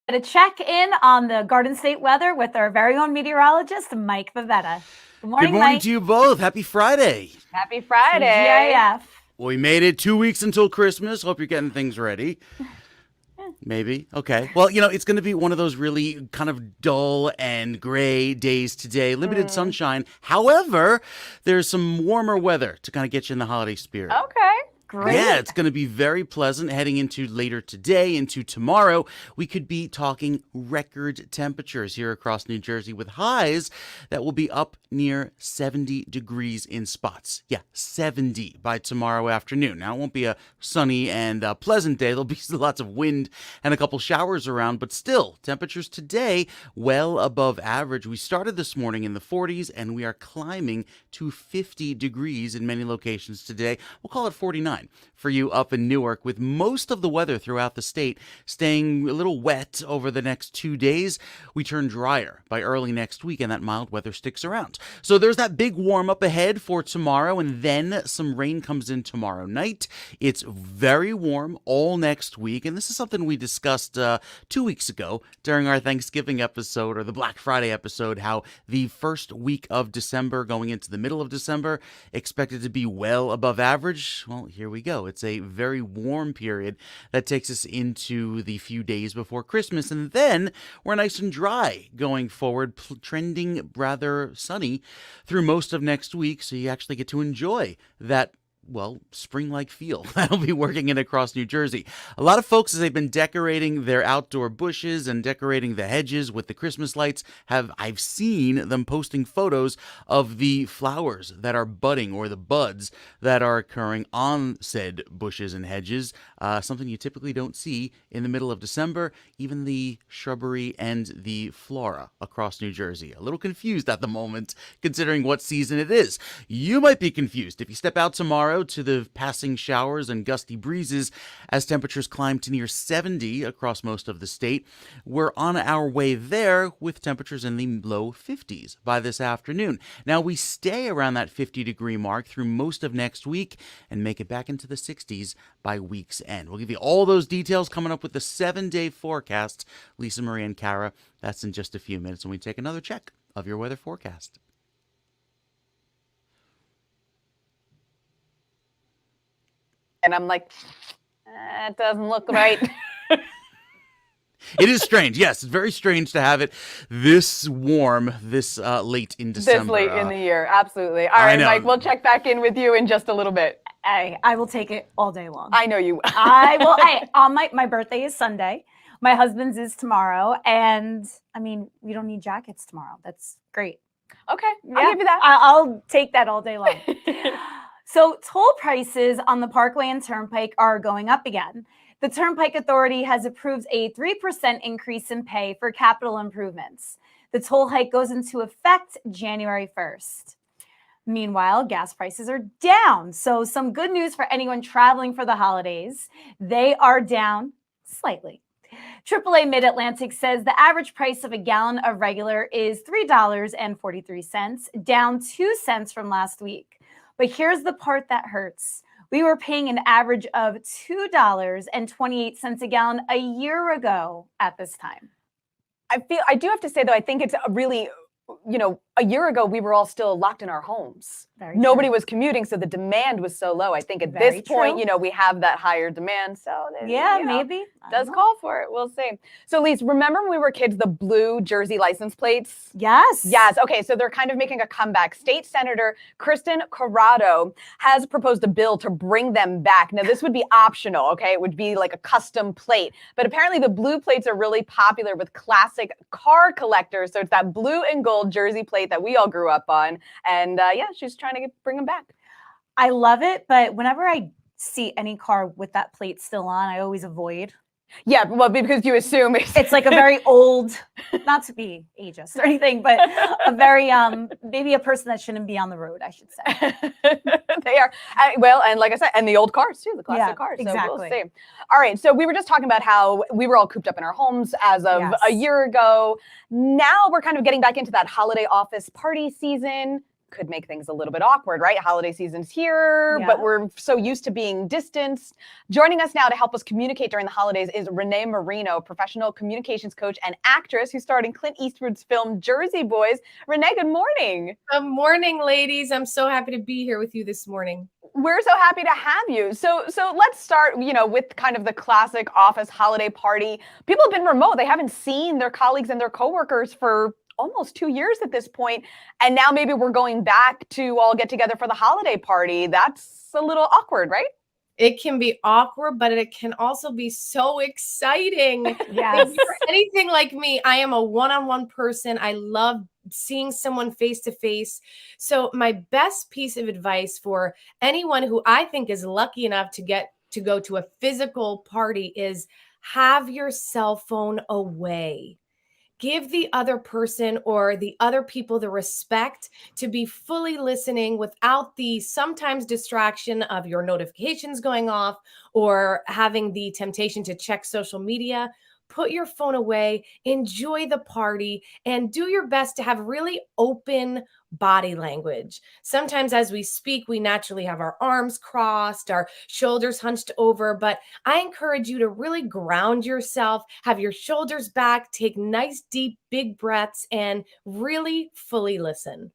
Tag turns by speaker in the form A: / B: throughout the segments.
A: To check in on the Garden State weather with our very own meteorologist, Mike Vivetta. Good
B: Good
A: morning,
B: morning
A: Mike.
B: to you both. Happy Friday.
C: Happy Friday.
A: TGIF.
B: Well, we made it 2 weeks until Christmas. Hope you're getting things ready. Maybe. Okay. Well, it's going to be one of those really kind of dull and gray days today. Limited sunshine. However, there's some warmer weather to kind of get you in the holiday spirit.
C: Okay.
A: Great.
B: Yeah, it's going to be very pleasant heading into later today, into tomorrow. We could be talking record temperatures here across New Jersey with highs that will be up near 70 degrees in spots. Yeah, 70 by tomorrow afternoon. Now, it won't be a sunny and pleasant day. There'll be lots of wind and a couple showers around, but still, temperatures today well above average. We started this morning in the 40s, and we are climbing to 50 degrees in many locations today. We'll call it 49 for you up in Newark, with most of the weather throughout the state staying a little wet over the next 2 days. We turn drier by early next week, and that mild weather sticks around. So there's that big warm up ahead for tomorrow, and then some rain comes in tomorrow night. It's very warm all next week, and this is something we discussed 2 weeks ago during our Thanksgiving episode or the Black Friday episode, how the first week of December going into the middle of December expected to be well above average. Well, here we go. It's a very warm period that takes us into the few days before Christmas, and then we're nice and dry going forward, trending rather sunny through most of next week, so you actually get to enjoy that spring-like feel that'll be working in across New Jersey. A lot of folks, as they've been decorating their outdoor bushes and decorating the hedges with the Christmas lights, I've seen them posting photos of the flowers that are budding or the buds that are occurring on said bushes and hedges, something you typically don't see in the middle of December, even the shrubbery and the flora across New Jersey. A little confused at the moment, considering what season it is. You might be confused if you step out tomorrow to the passing showers and gusty breezes as temperatures climb to near 70 across most of the state. We're on our way there with temperatures in the low 50s by this afternoon. Now, we stay around that 50-degree mark through most of next week and make it back into the 60s by week's end. We'll give you all those details coming up with the 7-day forecast. Lisa Marie and Kara, that's in just a few minutes when we take another check of your weather forecast.
C: And I'm like, it doesn't look right.
B: It is strange. Yes, it's very strange to have it this warm, this late in December.
C: This late in the year. Absolutely. All right, Mike, we'll check back in with you in just a little bit.
A: I will take it all day long.
C: I know you will.
A: I will. My birthday is Sunday. My husband's is tomorrow. And I mean, we don't need jackets tomorrow. That's great.
C: Okay. I'll give you that.
A: I'll take that all day long. So toll prices on the Parkway and Turnpike are going up again. The Turnpike Authority has approved a 3% increase in pay for capital improvements. The toll hike goes into effect January 1st. Meanwhile, gas prices are down. So some good news for anyone traveling for the holidays. They are down slightly. AAA Mid-Atlantic says the average price of a gallon of regular is $3.43, down 2 cents from last week. But here's the part that hurts. We were paying an average of $2.28 a gallon a year ago at this time.
C: I do have to say, though, I think it's a really, a year ago, we were all still locked in our homes. Nobody was commuting, so the demand was so low. I think at this point, we have that higher demand. So
A: maybe.
C: Does call for it. We'll see. So, Lise, remember when we were kids, the blue Jersey license plates?
A: Yes.
C: Yes. Okay, so they're kind of making a comeback. State Senator Kristen Corrado has proposed a bill to bring them back. Now, this would be optional, okay? It would be like a custom plate. But apparently the blue plates are really popular with classic car collectors. So it's that blue and gold Jersey plate that we all grew up on. And she's trying to bring them back.
A: I love it, but whenever I see any car with that plate still on, I always avoid.
C: Yeah, well, because you assume
A: it's like a very old, not to be ageist or anything, but a very maybe a person that shouldn't be on the road, I should say.
C: They are. Well, and like I said, and the old cars too, the classic cars.
A: Exactly.
C: So we'll see. All right, so we were just talking about how we were all cooped up in our homes as of a year ago. Now we're kind of getting back into that holiday office party season. could make things a little bit awkward, right? Holiday season's here, but
A: Yeah.
C: we're so used to being distanced. Joining us now to help us communicate during the holidays is Renee Marino, professional communications coach and actress who starred in Clint Eastwood's film Jersey Boys. Renee, good morning.
D: Good morning, ladies. I'm so happy to be here with you this morning.
C: We're so happy to have you. So let's start, with kind of the classic office holiday party. People have been remote. They haven't seen their colleagues and their coworkers for almost 2 years at this point. And now maybe we're going back to all get together for the holiday party. That's a little awkward, right?
D: It can be awkward, but it can also be so exciting.
A: Yes.
D: If you're anything like me, I am a one-on-one person. I love seeing someone face to face. So my best piece of advice for anyone who I think is lucky enough to get to go to a physical party is have your cell phone away. Give the other person or the other people the respect to be fully listening without the sometimes distraction of your notifications going off or having the temptation to check social media. Put your phone away, enjoy the party, and do your best to have really open body language. Sometimes as we speak, we naturally have our arms crossed, our shoulders hunched over, but I encourage you to really ground yourself, have your shoulders back, take nice, deep, big breaths, and really fully listen.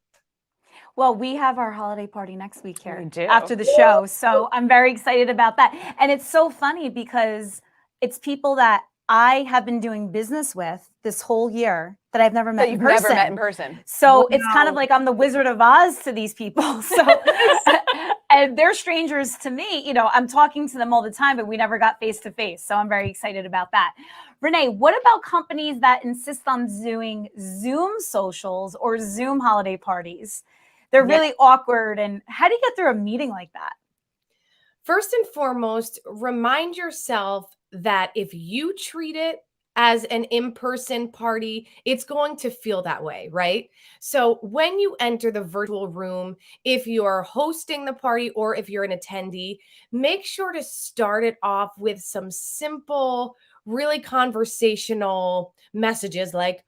A: Well, we have our holiday party next week here
C: We do.
A: after the show. So I'm very excited about that. And it's so funny because it's people that I have been doing business with this whole year that I've never met
C: That
A: in
C: you've
A: person.
C: never met in person.
A: So it's kind of
D: Wow.
A: like I'm the Wizard of Oz to these people. So, and they're strangers to me. I'm talking to them all the time, but we never got face to face. So I'm very excited about that. Renee, what about companies that insist on doing Zoom socials or Zoom holiday parties? They're really awkward. And how do you get through a meeting like that?
D: First and foremost, remind yourself that if you treat it as an in-person party, it's going to feel that way, right? So when you enter the virtual room, if you're hosting the party or if you're an attendee, make sure to start it off with some simple, really conversational messages like,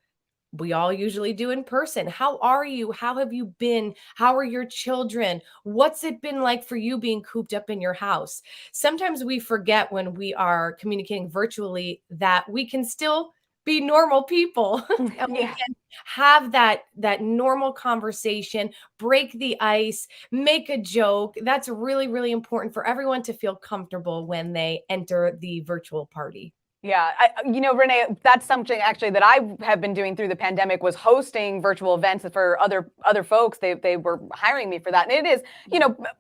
D: we all usually do in person. How are you? How have you been? How are your children? What's it been like for you being cooped up in your house? Sometimes we forget when we are communicating virtually that we can still be normal people and we
A: Yeah.
D: can have that normal conversation, break the ice, make a joke. That's really, really important for everyone to feel comfortable when they enter the virtual party.
C: Yeah, Renee, that's something actually that I have been doing through the pandemic was hosting virtual events for other folks. They were hiring me for that, and it is,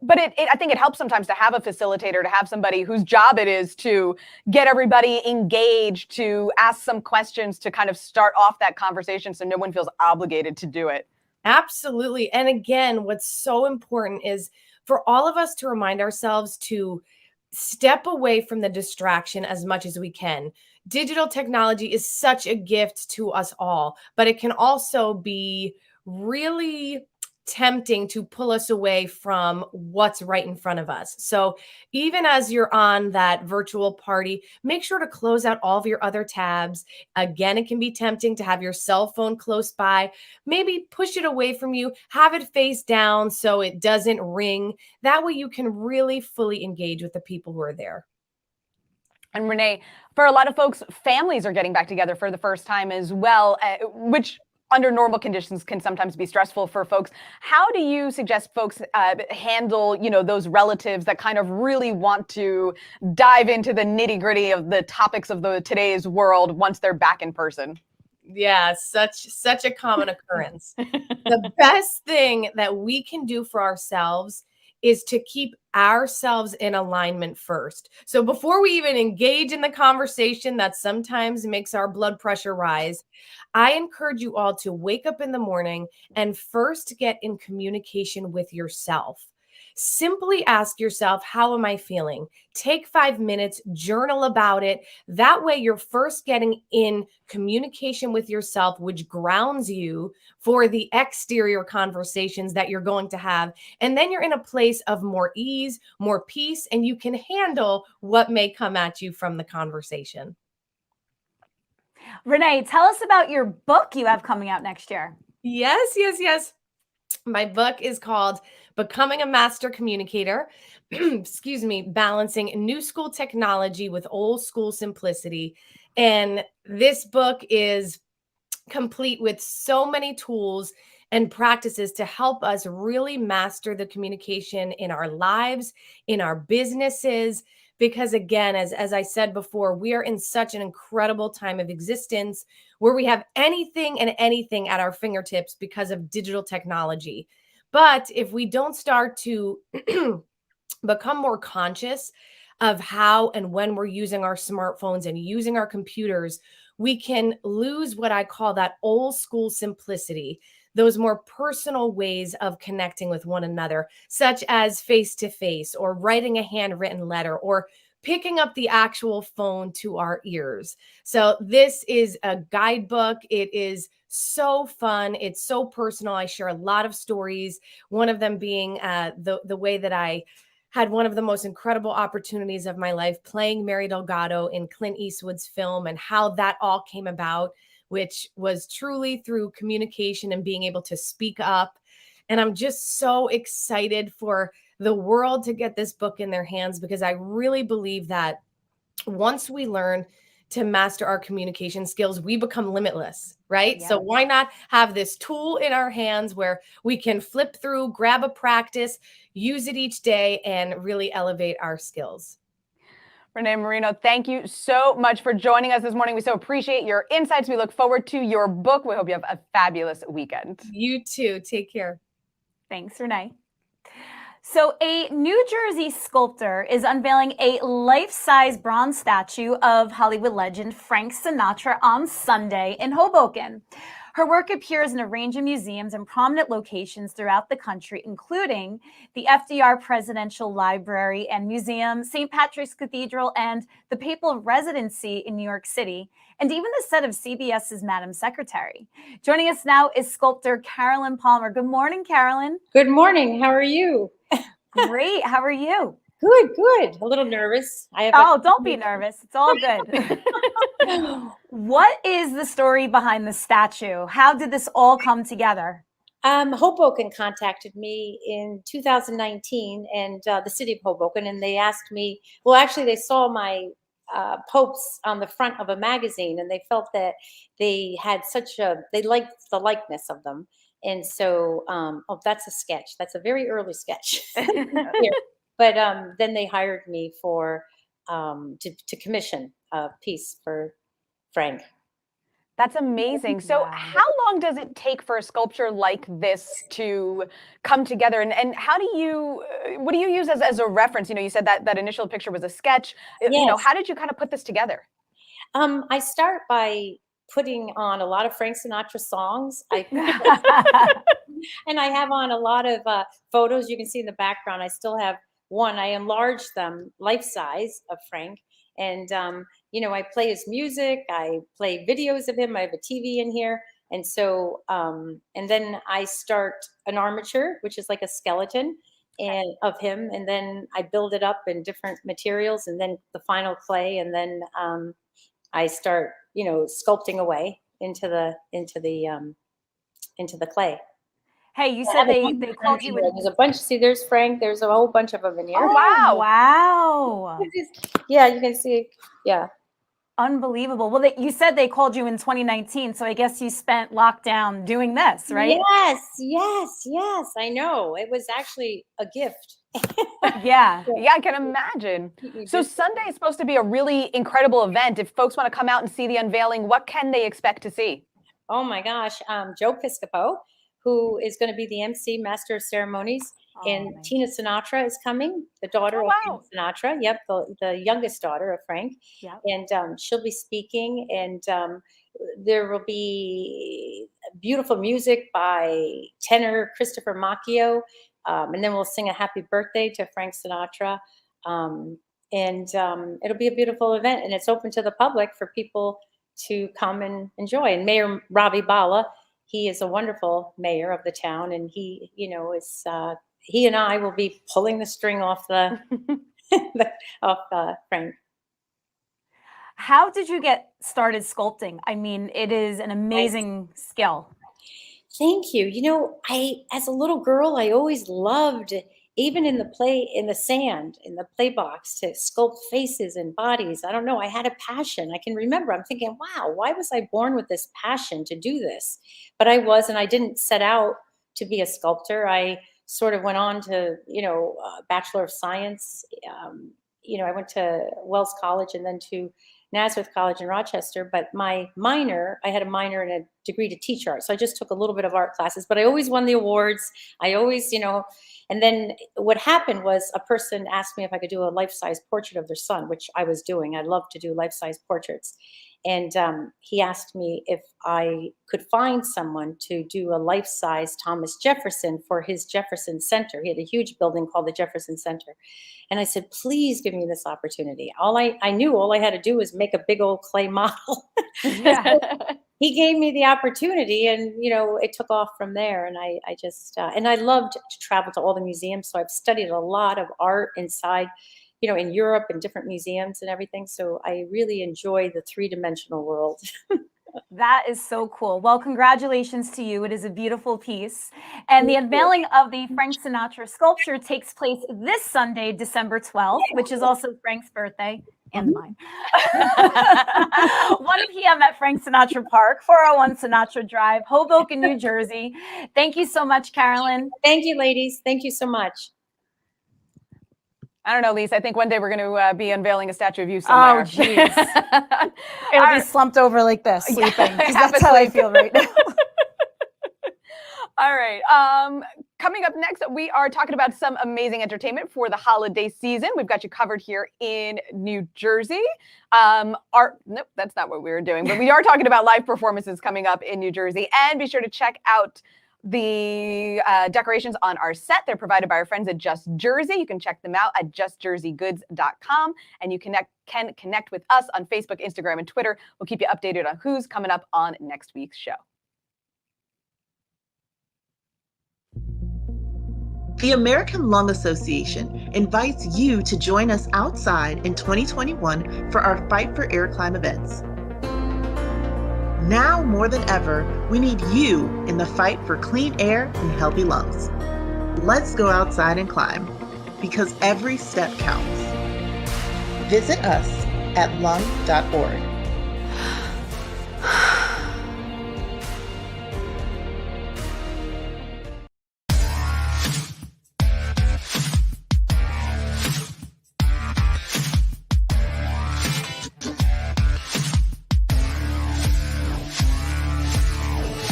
C: but I think it helps sometimes to have a facilitator, to have somebody whose job it is to get everybody engaged, to ask some questions, to kind of start off that conversation, so no one feels obligated to do it.
D: Absolutely. And again, what's so important is for all of us to remind ourselves to step away from the distraction as much as we can. Digital technology is such a gift to us all, but it can also be really tempting to pull us away from what's right in front of us. So even as you're on that virtual party, make sure to close out all of your other tabs. Again, it can be tempting to have your cell phone close by. Maybe push it away from you, have it face down so it doesn't ring. That way you can really fully engage with the people who are there.
C: And Renee, for a lot of folks, families are getting back together for the first time as well, which under normal conditions can sometimes be stressful for folks. How do you suggest folks handle, those relatives that kind of really want to dive into the nitty-gritty of the topics of today's world once they're back in person?
D: Yeah, such a common occurrence. The best thing that we can do for ourselves is to keep ourselves in alignment first. So before we even engage in the conversation that sometimes makes our blood pressure rise, I encourage you all to wake up in the morning and first get in communication with yourself. Simply ask yourself, how am I feeling? Take 5 minutes, journal about it. That way you're first getting in communication with yourself, which grounds you for the exterior conversations that you're going to have. And then you're in a place of more ease, more peace, and you can handle what may come at you from the conversation.
A: Renee, tell us about your book you have coming out next year.
D: Yes. My book is called Becoming a Master Communicator, excuse me, balancing new school technology with old school simplicity. And this book is complete with so many tools and practices to help us really master the communication in our lives, in our businesses. Because again, as I said before, we are in such an incredible time of existence where we have anything and anything at our fingertips because of digital technology. But if we don't start to become more conscious of how and when we're using our smartphones and using our computers, we can lose what I call that old school simplicity, those more personal ways of connecting with one another, such as face to face or writing a handwritten letter or picking up the actual phone to our ears. So this is a guidebook. It is so fun. It's so personal. I share a lot of stories. One of them being the way that I had one of the most incredible opportunities of my life playing Mary Delgado in Clint Eastwood's film, and how that all came about, which was truly through communication and being able to speak up. And I'm just so excited for the world to get this book in their hands, because I really believe that once we learn to master our communication skills, we become limitless, right?
A: Yeah.
D: So why not have this tool in our hands where we can flip through, grab a practice, use it each day, and really elevate our skills.
C: Renee Marino, thank you so much for joining us this morning. We so appreciate your insights. We look forward to your book. We hope you have a fabulous weekend.
D: You too. Take care.
A: Thanks, Renee. So, a New Jersey sculptor is unveiling a life-size bronze statue of Hollywood legend Frank Sinatra on Sunday in Hoboken. Her work appears in a range of museums and prominent locations throughout the country, including the FDR Presidential Library and Museum, St. Patrick's Cathedral, and the Papal Residency in New York City, and even the set of CBS's Madam Secretary. Joining us now is sculptor Carolyn Palmer. Good morning, Carolyn.
E: Good morning. How are you?
A: Great. How are you?
E: Good, good. A little nervous.
A: Oh, don't be nervous. It's all good. What is the story behind the statue? How did this all come together?
E: Hoboken contacted me in 2019, and the city of Hoboken, and they asked me, well, actually, they saw my popes on the front of a magazine, and they felt that they had they liked the likeness of them. And so, oh, that's a sketch. That's a very early sketch. But then they hired me to commission a piece for Frank.
C: That's amazing. So
A: Wow.
C: how long does it take for a sculpture like this to come together? And how do you, what do you use as a reference? You know, you said that initial picture was a sketch. You know,
E: Yes.
C: how did you kind of put this together?
E: I start by putting on a lot of Frank Sinatra songs. And I have on a lot of photos you can see in the background. I still have one. I enlarged them life size of Frank. And, you know, I play his music. I play videos of him. I have a TV in here. And so, and then I start an armature, which is like a skeleton and of him. And then I build it up in different materials, and then the final clay. And then I start, you know, sculpting away into the clay.
A: Hey, you said they called you in.
E: There's a bunch. See, there's Frank. There's a whole bunch of them in here.
C: Oh, wow.
A: Wow.
E: Yeah, you can see. Yeah.
A: Unbelievable. Well, you said they called you in 2019, so I guess you spent lockdown doing this, right?
E: Yes. I know. It was actually a gift.
A: Yeah.
C: Yeah, I can imagine. So Sunday is supposed to be a really incredible event. If folks want to come out and see the unveiling, what can they expect to see?
E: Oh my gosh. Joe Piscopo, who is going to be the MC, Master of Ceremonies. And
A: nice.
E: Tina Sinatra is coming, the daughter of Tina Sinatra. Yep, the youngest daughter of Frank.
A: Yep.
E: And she'll be speaking. And there will be beautiful music by tenor Christopher Macchio. And then we'll sing a happy birthday to Frank Sinatra. And it'll be a beautiful event. And it's open to the public for people to come and enjoy. And Mayor Ravi Bala, he is a wonderful mayor of the town, and he, you know, is he and I will be pulling the string off the Frank.
A: How did you get started sculpting? I mean, it is an amazing skill.
E: Thank you. As a little girl, I always loved, even in the sand, in the play box, to sculpt faces and bodies. I don't know. I had a passion. I can remember, I'm thinking, wow, why was I born with this passion to do this? But I was, and I didn't set out to be a sculptor. I sort of went on to, Bachelor of Science. I went to Wells College and then to Nazareth College in Rochester, but I had a minor and a degree to teach art. So I just took a little bit of art classes, but I always won the awards. I always, and then what happened was a person asked me if I could do a life-size portrait of their son, which I was doing. I love to do life-size portraits. And he asked me if I could find someone to do a life-size Thomas Jefferson for his Jefferson Center. He had a huge building called the Jefferson Center. And I said, please give me this opportunity. I knew all I had to do was make a big old clay model.
C: Yeah.
E: He gave me the opportunity, and it took off from there. And I just and I loved to travel to all the museums. So I've studied a lot of art inside, in Europe and different museums and everything. So I really enjoy the three-dimensional world.
A: That is so cool. Well, congratulations to you. It is a beautiful piece. And the unveiling of the Frank Sinatra sculpture takes place this Sunday, December 12th, which is also Frank's birthday and mine. 1 p.m. at Frank Sinatra Park, 401 Sinatra Drive, Hoboken, New Jersey. Thank you so much, Carolyn.
E: Thank you, ladies. Thank you so much.
C: I don't know, Lisa. I think one day we're going to be unveiling a statue of you somewhere.
A: Oh, jeez. It'll be slumped over like this, sleeping. 'Cause that's how I feel right now.
C: All right. Coming up next, we are talking about some amazing entertainment for the holiday season. We've got you covered here in New Jersey. Nope, that's not what we were doing, but we are talking about live performances coming up in New Jersey. And be sure to check out the decorations on our set. They're provided by our friends at Just Jersey. You can check them out at justjerseygoods.com, and you can connect with us on Facebook, Instagram, and Twitter. We'll keep you updated on who's coming up on next week's show.
F: The American Lung Association invites you to join us outside in 2021 for our Fight for Air Climb events. Now more than ever, we need you in the fight for clean air and healthy lungs. Let's go outside and climb, because every step counts. Visit us at lung.org.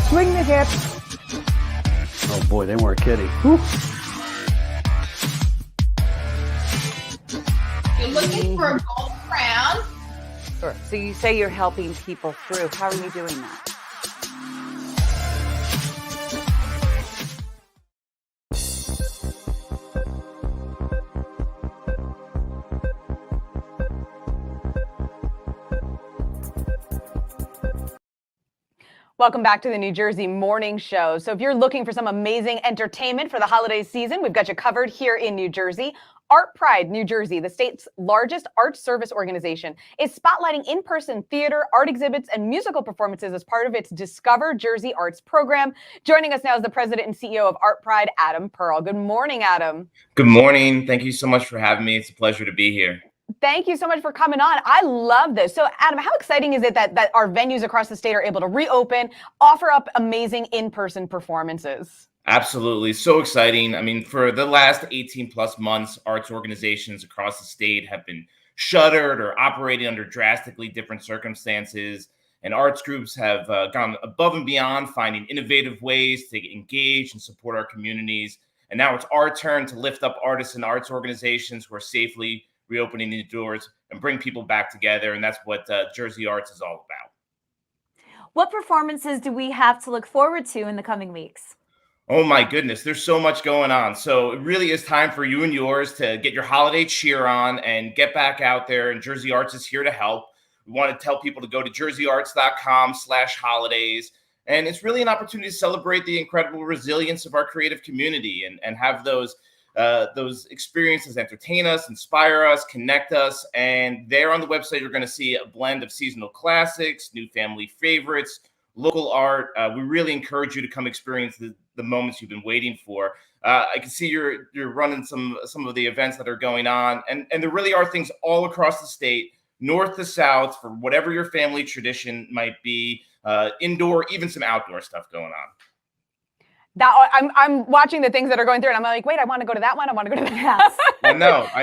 G: Swing the hips. Oh boy, they weren't kidding. Whew.
H: You're looking for a gold crown.
I: Sure. So you say you're helping people through. How are you doing that?
C: Welcome back to the New Jersey Morning Show. So if you're looking for some amazing entertainment for the holiday season, we've got you covered here in New Jersey. Art Pride New Jersey, the state's largest art service organization, is spotlighting in-person theater, art exhibits, and musical performances as part of its Discover Jersey Arts program. Joining us now is the president and CEO of Art Pride, Adam Pearl. Good morning, Adam.
J: Good morning. Thank you so much for having me. It's a pleasure to be here.
C: Thank you so much for coming on. I love this. So, Adam, how exciting is it that our venues across the state are able to reopen, offer up amazing in-person performances?
J: Absolutely. So exciting. I mean, for the last 18 plus months, arts organizations across the state have been shuttered or operating under drastically different circumstances. And arts groups have gone above and beyond, finding innovative ways to engage and support our communities. And now it's our turn to lift up artists and arts organizations who are safely reopening the doors and bring people back together. And that's what Jersey Arts is all about.
A: What performances do we have to look forward to in the coming weeks?
J: Oh my goodness, there's so much going on. So it really is time for you and yours to get your holiday cheer on and get back out there. And Jersey Arts is here to help. We want to tell people to go to jerseyarts.com/holidays. And it's really an opportunity to celebrate the incredible resilience of our creative community and have those experiences entertain us, inspire us, connect us. And there on the website, you're going to see a blend of seasonal classics, new family favorites, local art. We really encourage you to come experience the moments you've been waiting for. I can see you're running some of the events that are going on, and there really are things all across the state, north to south, for whatever your family tradition might be, indoor, even some outdoor stuff going on.
C: That I'm watching the things that are going through, and I'm like, wait, I want to go to that one. I want to go to that.
A: Yes.
J: I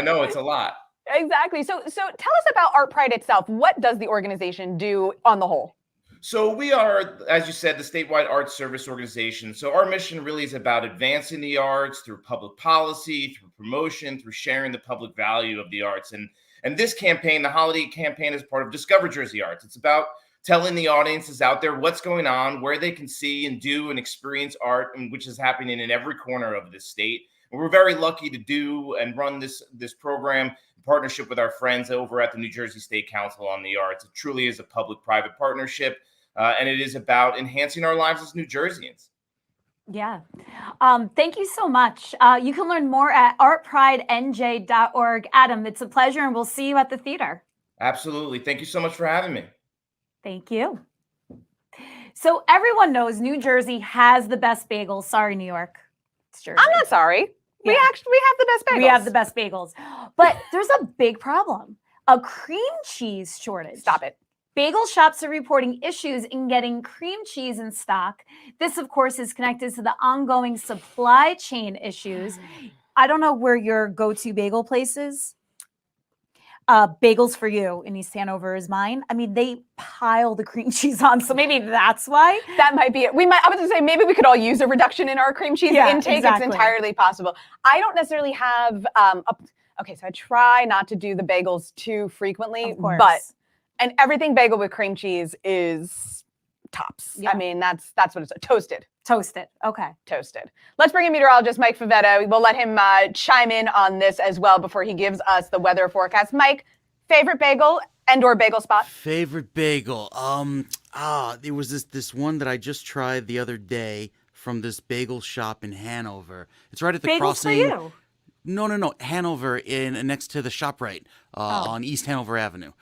J: know, it's a lot.
C: Exactly. So tell us about Art Pride itself. What does the organization do on the whole?
J: So we are, as you said, the statewide arts service organization. So our mission really is about advancing the arts through public policy, through promotion, through sharing the public value of the arts. And this campaign, the holiday campaign, is part of Discover Jersey Arts. It's about telling the audiences out there what's going on, where they can see and do and experience art, and which is happening in every corner of the state. And we're very lucky to do and run this program in partnership with our friends over at the New Jersey State Council on the Arts. It truly is a public-private partnership, and it is about enhancing our lives as New Jerseyans.
A: Yeah. Thank you so much. You can learn more at artpridenj.org. Adam, it's a pleasure, and we'll see you at the theater.
J: Absolutely. Thank you so much for having me.
A: Thank you. So everyone knows New Jersey has the best bagels. Sorry, New York. It's Jersey.
C: I'm not sorry. We have the best bagels.
A: We have the best bagels. But there's a big problem. A cream cheese shortage.
C: Stop it.
A: Bagel shops are reporting issues in getting cream cheese in stock. This, of course, is connected to the ongoing supply chain issues. I don't know where your go-to bagel place is. Bagels for You in East Hanover is mine. I mean, they pile the cream cheese on, so maybe that's why.
C: That might be it. I was going to say, maybe we could all use a reduction in our cream cheese intake.
A: Exactly.
C: It's entirely possible. I don't necessarily have, okay, so I try not to do the bagels too frequently, and everything bagel with cream cheese is tops.
A: Yeah.
C: I mean, that's what it's toasted.
A: Toasted. Okay.
C: Toasted. Let's bring in meteorologist Mike Favetta. We'll let him chime in on this as well before he gives us the weather forecast. Mike, favorite bagel and/or bagel spot?
B: Favorite bagel. There was this one that I just tried the other day from this bagel shop in Hanover. It's right at the
A: Bagels
B: crossing.
A: for You.
B: No, Hanover, next to the ShopRite on East Hanover Avenue.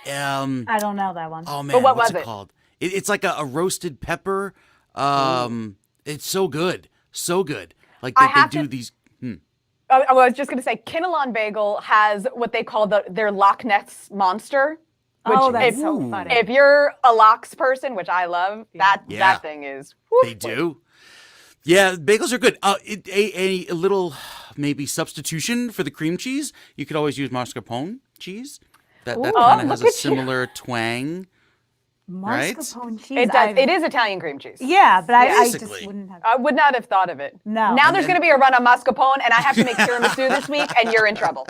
A: I don't know that one.
B: Oh man,
C: But what
B: what's
C: was
B: it
C: it?
B: called? It's like a roasted pepper. It's so good, so good. Like they do these.
C: I was just going to say, Kinnelon Bagel has what they call their Loch Ness Monster. Which
A: that's so funny.
C: If you're a lox person, which I love, that thing is.
B: They do. Yeah, bagels are good. A little maybe substitution for the cream cheese. You could always use mascarpone cheese. That kind of has a similar twang.
A: Mascarpone cheese.
C: It does. It is Italian cream chease.
A: Yeah, but I just
B: Basically.
A: wouldn't have.
C: I would not have thought of it.
A: No.
C: Now there's going to be a run on mascarpone, and I have to make tiramisu this week, and you're in trouble.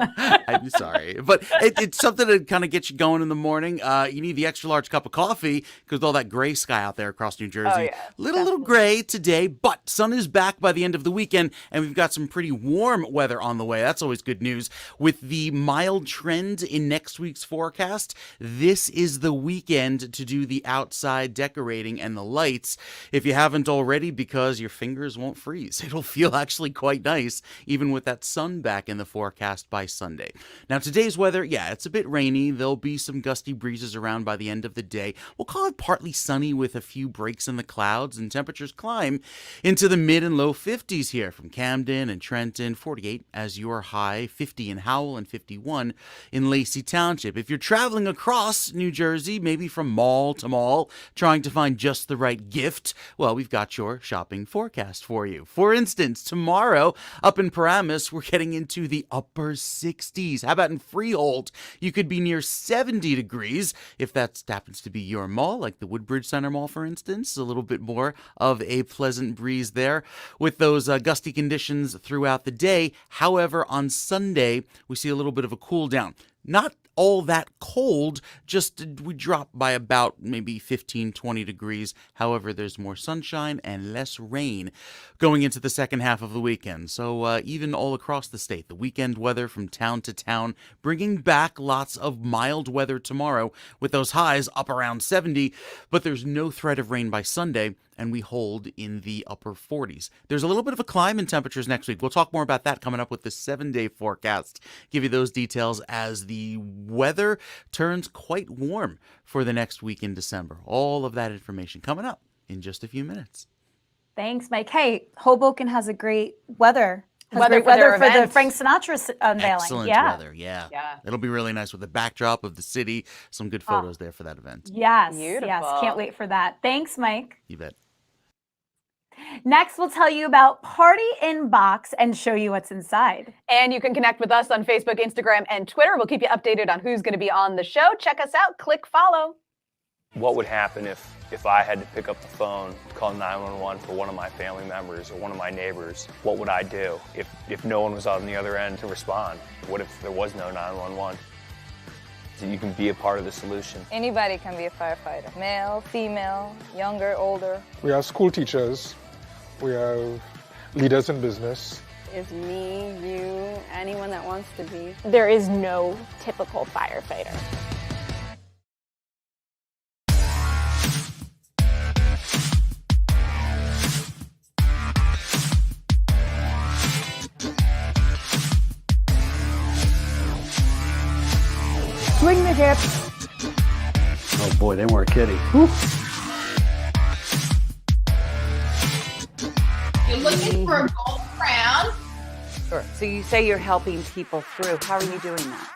B: I'm sorry, but it's something to kind of get you going in the morning. You need the extra large cup of coffee because all that gray sky out there across New Jersey. Little gray today, but sun is back by the end of the weekend, and we've got some pretty warm weather on the way. That's always good news. With the mild trend in next week's forecast, this is the weekend to do the outside decorating and the lights. If you haven't already, because your fingers won't freeze. It'll feel actually quite nice, even with that sun back in the forecast by Sunday. Now, today's weather, it's a bit rainy. There'll be some gusty breezes around by the end of the day. We'll call it partly sunny with a few breaks in the clouds, and temperatures climb into the mid and low 50s here from Camden and Trenton, 48 as your high, 50 in Howell, and 51 in Lacey Township. If you're traveling across New Jersey, maybe from mall to mall, trying to find just the right gift, well, we've got your shopping forecast for you. For instance, tomorrow up in Paramus, we're getting into the upper 60s. How about in Freehold? You could be near 70 degrees if that happens to be your mall, like the Woodbridge Center Mall, for instance. A little bit more of a pleasant breeze there with those gusty conditions throughout the day. However, on Sunday, we see a little bit of a cool down. Not all that cold, just we drop by about maybe 15, 20 degrees. However, there's more sunshine and less rain going into the second half of the weekend. So even all across the state, the weekend weather from town to town, bringing back lots of mild weather tomorrow with those highs up around 70, but there's no threat of rain by Sunday, and we hold in the upper 40s. There's a little bit of a climb in temperatures next week. We'll talk more about that coming up with the 7-day forecast. Give you those details as the weather turns quite warm for the next week in December. All of that information coming up in just a few minutes.
A: Thanks, Mike. Hey, Hoboken has a great weather.
C: Weather
A: Great
C: for their
A: weather for the
C: event.
A: Frank Sinatra unveiling.
B: Excellent
A: Yeah.
B: weather, yeah.
C: Yeah.
B: It'll be really nice with the backdrop of the city. Some good photos there for that event.
A: Yes.
C: Beautiful.
A: Yes. Can't wait for that. Thanks, Mike.
B: You bet.
A: Next, we'll tell you about Party Inbox and show you what's inside.
C: And you can connect with us on Facebook, Instagram, and Twitter. We'll keep you updated on who's going to be on the show. Check us out. Click follow.
K: What would happen if I had to pick up the phone, call 911 for one of my family members or one of my neighbors? What would I do if no one was on the other end to respond? What if there was no 911? So you can be a part of the solution.
L: Anybody can be a firefighter. Male, female, younger, older.
M: We have school teachers. We have leaders in business.
L: It's me, you, anyone that wants to be.
N: There is no typical firefighter.
G: Swing the hips. Oh boy, they weren't kidding. Whew.
H: You're looking for a gold crown.
I: Sure. So you say you're helping people through. How are you doing that?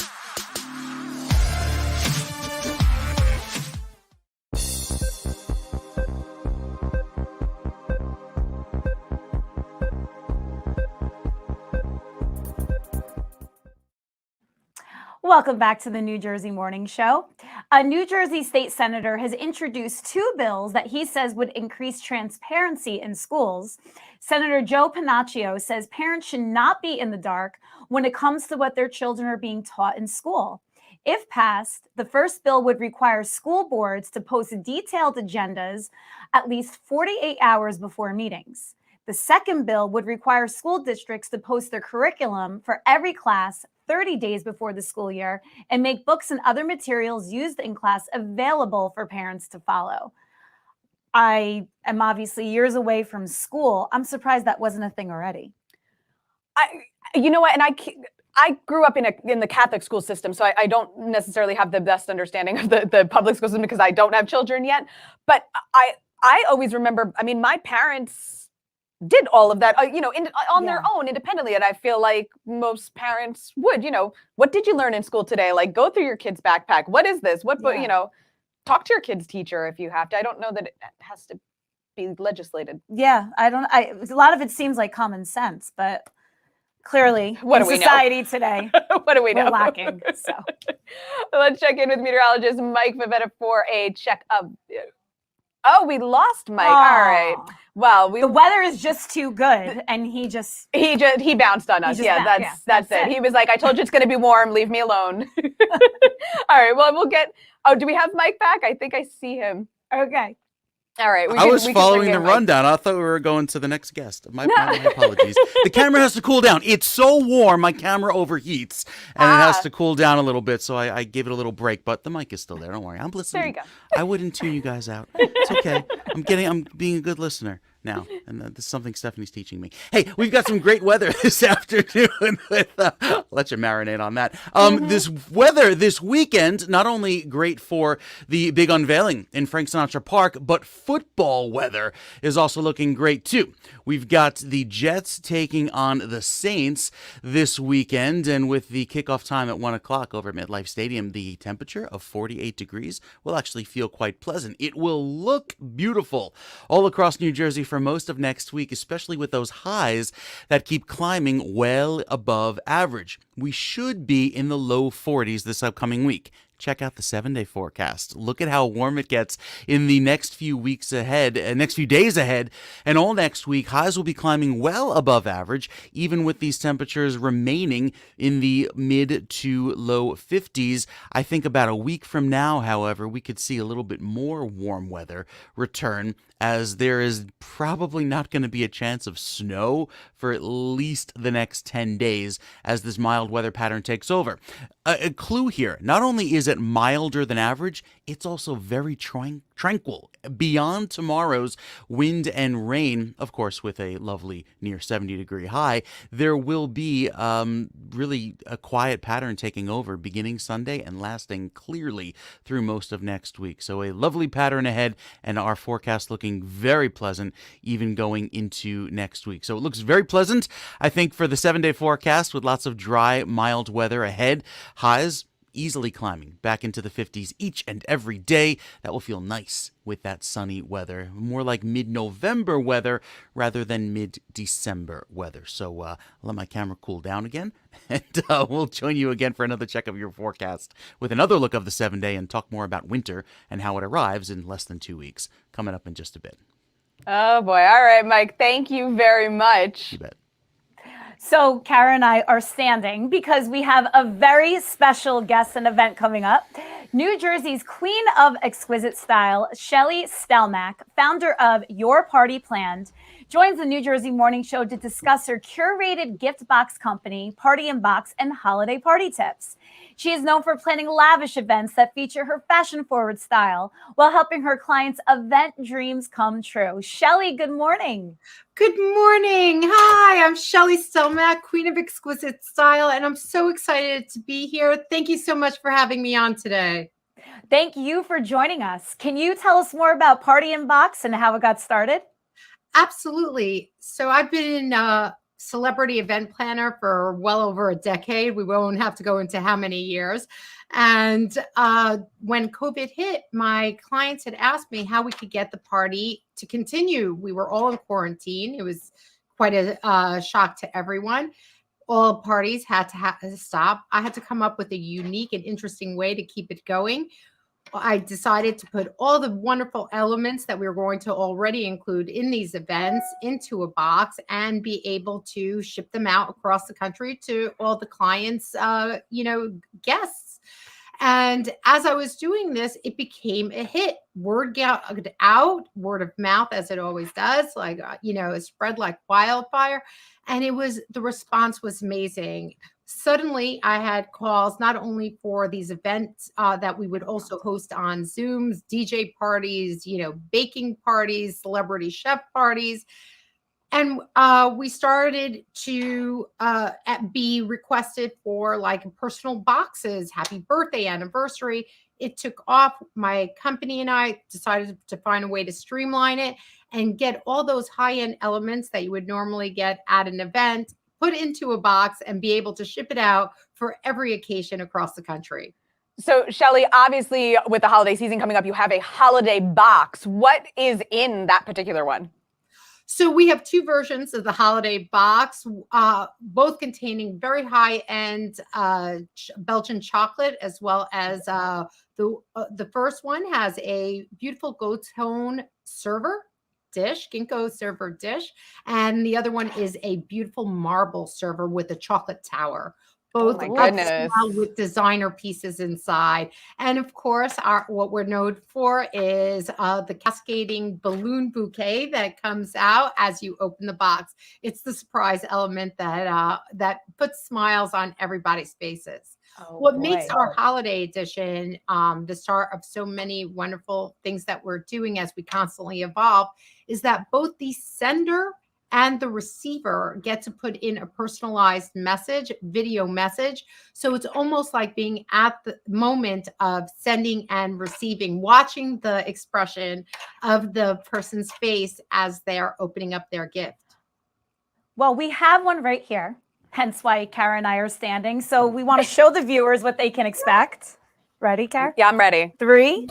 A: Welcome back to the New Jersey Morning Show. A New Jersey state senator has introduced 2 bills that he says would increase transparency in schools. Senator Joe Panaccio says parents should not be in the dark when it comes to what their children are being taught in school. If passed, the first bill would require school boards to post detailed agendas at least 48 hours before meetings. The second bill would require school districts to post their curriculum for every class 30 days before the school year and make books and other materials used in class available for parents to follow. I am obviously years away from school. I'm surprised that wasn't a thing already.
C: You know what? And I grew up in the Catholic school system, so I don't necessarily have the best understanding of the public school system because I don't have children yet. But I always remember, I mean, my parents did all of that, on their own independently. And I feel like most parents would, what did you learn in school today? Like, go through your kid's backpack. What is this? Talk to your kid's teacher if you have to. I don't know that it has to be legislated.
A: Yeah, a lot of it seems like common sense, but clearly
C: what
A: in
C: do we
A: society
C: know?
A: Today,
C: what do we know?
A: We're lacking. So
C: let's check in with meteorologist Mike Vivetta for a check of. Oh, we lost Mike. All right. Well,
A: the weather is just too good, and he
C: bounced on us. Yeah, that's it. He was like, "I told you it's going to be warm. Leave me alone." All right. Well, we'll get. Oh, do we have Mike back? I think I see him.
A: Okay.
C: All right.
B: I was following the rundown. I thought we were going to the next guest. My apologies. The camera has to cool down. It's so warm, my camera overheats, and it has to cool down a little bit. So I gave it a little break, but the mic is still there. Don't worry. I'm listening.
C: There you go.
B: I wouldn't tune you guys out. It's okay. I'm being a good listener now, and this is something Stephanie's teaching me. Hey, we've got some great weather this afternoon. Let you marinate on that. This weather this weekend, not only great for the big unveiling in Frank Sinatra Park, but football weather is also looking great too. We've got the Jets taking on the Saints this weekend, and with the kickoff time at 1 o'clock over at MetLife Stadium, the temperature of 48 degrees will actually feel quite pleasant. It will look beautiful all across New Jersey for most of next week, especially with those highs that keep climbing well above average. We should be in the low 40s this upcoming week. Check out the 7-day forecast. Look at how warm it gets in the next few weeks ahead, next few days ahead, and all next week. Highs will be climbing well above average, even with these temperatures remaining in the mid to low 50s. I think about a week from now, however, we could see a little bit more warm weather return, as there is probably not going to be a chance of snow for at least the next 10 days as this mild weather pattern takes over. A clue here, not only is at milder than average, it's also very tranquil. Beyond tomorrow's wind and rain, of course, with a lovely near 70-degree high, there will be really a quiet pattern taking over beginning Sunday and lasting clearly through most of next week. So a lovely pattern ahead, and our forecast looking very pleasant even going into next week. So it looks very pleasant, I think, for the 7-day forecast with lots of dry, mild weather ahead. Highs easily climbing back into the 50s each and every day. That will feel nice with that sunny weather. More like mid-November weather rather than mid-December weather. So I'll let my camera cool down again, and we'll join you again for another check of your forecast with another look of the 7-day and talk more about winter and how it arrives in less than 2 weeks. Coming up in just a bit.
C: Oh boy. All right, Mike. Thank you very much.
B: You bet.
A: So Kara and I are standing because we have a very special guest and event coming up. New Jersey's queen of exquisite style, Shelly Stelmack, founder of Your Party Planned, joins the New Jersey Morning Show to discuss her curated gift box company, Party in Box, and holiday party tips. She is known for planning lavish events that feature her fashion-forward style while helping her clients' event dreams come true. Shelly, good morning.
O: Good morning. Hi, I'm Shelly Stelmack, Queen of Exquisite Style, and I'm so excited to be here. Thank you so much for having me on today.
A: Thank you for joining us. Can you tell us more about Party in Box and how it got started?
O: Absolutely. So I've been a celebrity event planner for well over a decade. We won't have to go into how many years. And when COVID hit, my clients had asked me how we could get the party to continue. We were all in quarantine. It was quite a shock to everyone. All parties had to stop. I had to come up with a unique and interesting way to keep it going. I decided to put all the wonderful elements that we were going to already include in these events into a box and be able to ship them out across the country to all the clients, guests. And as I was doing this, it became a hit. Word got out, word of mouth, as it always does, it spread like wildfire. And the response was amazing. Suddenly, I had calls not only for these events that we would also host on Zooms, DJ parties, baking parties, celebrity chef parties. And we started to be requested for like personal boxes, happy birthday, anniversary. It took off. My company and I decided to find a way to streamline it and get all those high-end elements that you would normally get at an event put into a box and be able to ship it out for every occasion across the country.
C: So, Shelly, obviously, with the holiday season coming up, you have a holiday box. What is in that particular one?
O: So we have two versions of the holiday box, both containing very high-end Belgian chocolate, as well as the first one has a beautiful gold tone server dish, ginkgo server dish, and the other one is a beautiful marble server with a chocolate tower. Both with designer pieces inside. And of course, what we're known for is the cascading balloon bouquet that comes out as you open the box. It's the surprise element that puts smiles on everybody's faces. What makes our holiday edition the start of so many wonderful things that we're doing as we constantly evolve is that both the sender and the receiver get to put in a personalized message, video message. So it's almost like being at the moment of sending and receiving, watching the expression of the person's face as they're opening up their gift.
A: Well, we have one right here, hence why Kara and I are standing. So we want to show the viewers what they can expect. Ready, Kara?
C: Yeah, I'm ready.
A: 3,